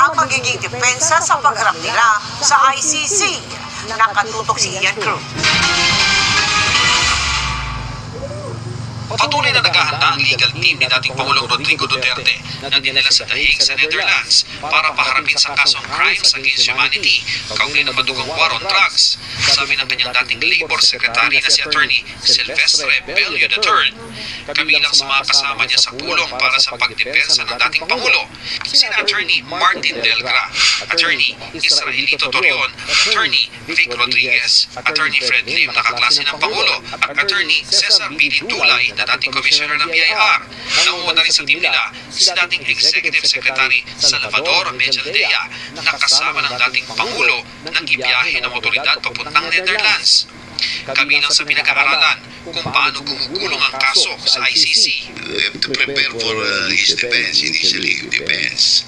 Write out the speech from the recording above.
ang magiging depensa sa pagharap nila sa ICC. Nakatutok si Ian Cruz. Patuloy na naghahanda ang legal team ni dating Pangulong Rodrigo Duterte na dinala sa The Hague sa Netherlands para paharapin sa kasong crimes against humanity kaugnay ng madugong war on drugs. Sabi ng kanyang dating Labor Secretary na si Attorney Silvestre Bello III. Kabilang sa mga kasama niya sa pulong para sa pagdepensa ng dating Pangulo, sina Attorney Martin Delgra, Attorney Israelito Torion, Attorney Vic Rodriguez, Attorney Fred Lim na kaklase ng Pangulo, at Attorney Cesar Billy Dulay na dating Commissioner ng BIR. Nauna rin sa team nila si dating Executive Secretary Salvador Mejaldea na kasama ng dating Pangulo nang ibiyahe ng otoridad papuntang Netherlands. Kabilang sa pinag-aaralan kung paano gumugulong ang kaso sa ICC. We have to prepare for his defense, initially defense.